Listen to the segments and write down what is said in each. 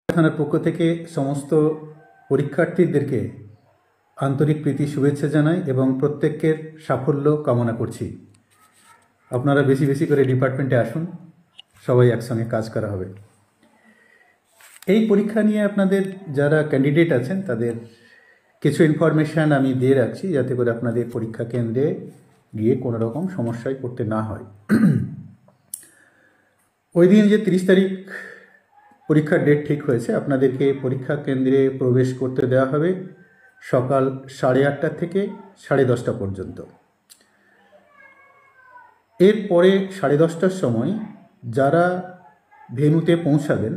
থানার পক্ষ থেকে সমস্ত পরীক্ষার্থীদেরকে আন্তরিক প্রীতি শুভেচ্ছা জানাই এবং প্রত্যেকের সাফল্য কামনা করছি। আপনারা বেশি বেশি করে ডিপার্টমেন্টে আসুন, সবাই একসঙ্গে কাজ করা হবে। এই পরীক্ষা নিয়ে আপনাদের যারা ক্যান্ডিডেট আছেন তাদের কিছু ইনফরমেশান আমি দিয়ে রাখছি, যাতে করে আপনাদের পরীক্ষা কেন্দ্রে গিয়ে কোনো রকম সমস্যায় পড়তে না হয়। ওই দিন যে 30 তারিখ পরীক্ষার ডেট ঠিক হয়েছে, আপনাদেরকে পরীক্ষা কেন্দ্রে প্রবেশ করতে দেওয়া হবে সকাল 8:30 থেকে 10:30 পর্যন্ত। এরপরে 10:30টার সময় যারা ভেন্যুতে পৌঁছাবেন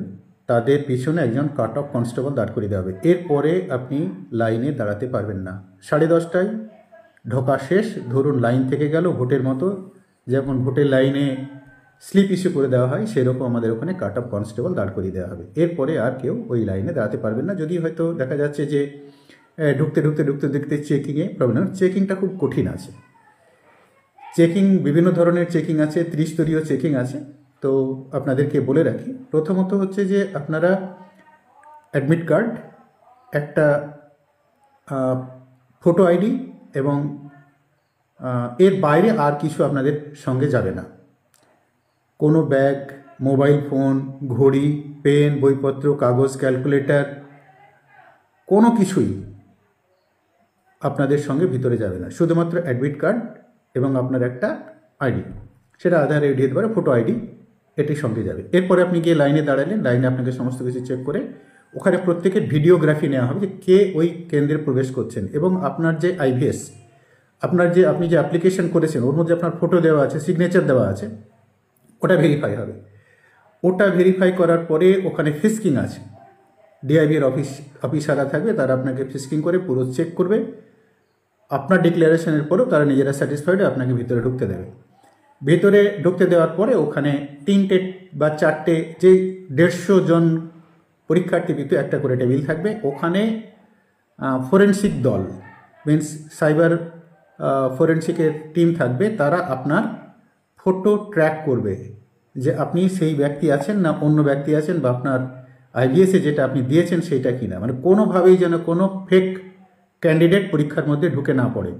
তাদের পিছনে একজন কাট অফ কনস্টেবল দাঁড় করিয়ে দেওয়া হবে। এরপরে আপনি লাইনে দাঁড়াতে পারবেন না। 10:30টায় ঢোকা শেষ। ধরুন লাইন থেকে গেল ভোটের মতো, যেমন ভোটের লাইনে স্লিপ ইস্যু করে দেওয়া হয়, সেরকম আমাদের ওখানে কাট অফ কনস্টেবল দাঁড় করিয়ে দেওয়া হবে। এরপরে আর কেউ ওই লাইনে দাঁড়াতে পারবেন না। যদি হয়তো দেখা যাচ্ছে যে ঢুকতে চেকিংয়ে প্রবলেম, চেকিংটা খুব কঠিন আছে। চেকিং বিভিন্ন ধরনের চেকিং আছে, ত্রিস্তরীয় চেকিং আছে। তো আপনাদেরকে বলে রাখি, প্রথমত হচ্ছে যে আপনারা অ্যাডমিট কার্ড, একটা ফটো আইডি এবং এর বাইরে আর কিছু আপনাদের সঙ্গে যাবে না। কোনো ব্যাগ, মোবাইল ফোন, ঘড়ি, পেন, বইপত্র, কাগজ, ক্যালকুলেটর, কোনো কিছুই আপনাদের সঙ্গে ভিতরে যাবে না। শুধুমাত্র অ্যাডমিট কার্ড এবং আপনার একটা আইডি, সেটা আধার আইডি হতে পারে, ফটো আইডি, এটির সঙ্গে যাবে। এরপরে আপনি গিয়ে লাইনে দাঁড়ালেন, লাইনে আপনাকে সমস্ত কিছু চেক করে ওখানে প্রত্যেকের ভিডিওগ্রাফি নেওয়া হবে যে কে ওই কেন্দ্রে প্রবেশ করছেন, এবং আপনার যে আইভিএস, আপনি যে অ্যাপ্লিকেশন করেছেন ওর মধ্যে আপনার ফটো দেওয়া আছে, সিগনেচার দেওয়া আছে, ওটা ভেরিফাই হবে। ওটা ভেরিফাই করার পরে ওখানে ফিস্কিং আছে, ডিআইবির অফিসাররা থাকবে, তারা আপনাকে ফিস্কিং করে পুরো চেক করবে। আপনার ডিক্লারেশনের পরেও তারা নিজেরা স্যাটিসফাইড আপনাকে ভিতরে ঢুকতে দেবে। ভেতরে ঢুকতে দেওয়ার পরে ওখানে 3টে বা 4টে, যে 150 জন পরীক্ষার্থী ভিতরে একটা করে টেবিল থাকবে। ওখানে ফরেন্সিক দল, মিনস সাইবার ফরেন্সিকের টিম থাকবে। তারা আপনার ফটো ট্র্যাক করবে যে আপনি সেই ব্যক্তি আছেন না অন্য ব্যক্তি আছেন, বা আপনার আইভিএসে যেটা আপনি দিয়েছেন সেইটা কিনা, মানে কোনোভাবেই যেন কোনো ফেক ক্যান্ডিডেট পরীক্ষার মধ্যে ঢুকে না পড়ে।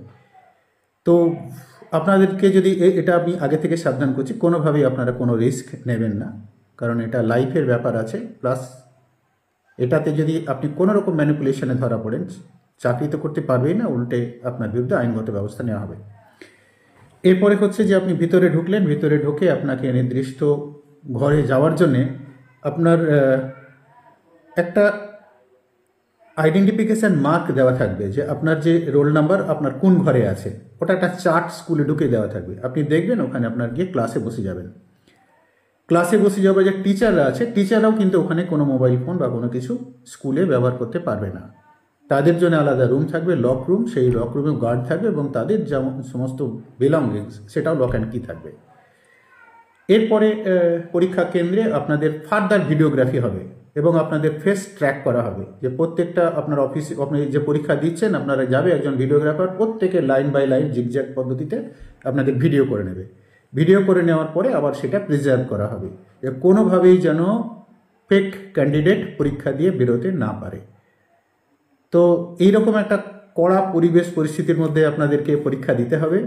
তো আপনাদেরকে যদি এটা আমি আগে থেকে সাবধান করছি, কোনোভাবেই আপনারা কোনো রিস্ক নেবেন না, কারণ এটা লাইফের ব্যাপার আছে। প্লাস এটাতে যদি আপনি কোনো রকম ম্যানিপুলেশনে ধরা পড়েন, চাকরি তো করতে পারবেই না, উল্টে আপনার বিরুদ্ধে আইনগত ব্যবস্থা নেওয়া হবে। এরপরে হচ্ছে যে আপনি ভিতরে ঢুকলেন, ভিতরে ঢুকে আপনাকে নির্দিষ্ট ঘরে যাওয়ার জন্যে আপনার একটা আইডেন্টিফিকেশান মার্ক দেওয়া থাকবে, যে আপনার যে রোল নাম্বার আপনার কোন ঘরে আছে, ওটা একটা চার্ট স্কুলে ঢুকে দেওয়া থাকবে। আপনি দেখবেন ওখানে আপনার গিয়ে ক্লাসে বসে যাবেন। ক্লাসে বসে যাবে, যে টিচাররা আছে, টিচাররাও কিন্তু ওখানে কোনো মোবাইল ফোন বা কোনো কিছু স্কুলে ব্যবহার করতে পারবে না। তাদের জন্য আলাদা রুম থাকবে, লক রুম, সেই লক রুমে গার্ড থাকবে এবং তাদের যেমন সমস্ত বিলঙ্গিংস সেটাও লক অ্যান্ড কি থাকবে। এরপরে পরীক্ষা কেন্দ্রে আপনাদের ফার্দার ভিডিওগ্রাফি হবে এবং আপনাদের ফেস ট্র্যাক করা হবে, যে প্রত্যেকটা আপনার অফিসে আপনি যে পরীক্ষা দিচ্ছেন, আপনারা যাবে একজন ভিডিওগ্রাফার, প্রত্যেকে লাইন বাই লাইন জিগজ্যাগ পদ্ধতিতে আপনাদের ভিডিও করে নেবে। ভিডিও করে নেওয়ার পরে আবার সেটা প্রিজার্ভ করা হবে, যে কোনোভাবেই যেন ফেক ক্যান্ডিডেট পরীক্ষা দিয়ে বেরোতে না পারে। তো এইরকম একটা কড়া পরিবেশ পরিস্থিতির মধ্যে আপনাদেরকে পরীক্ষা দিতে হবে।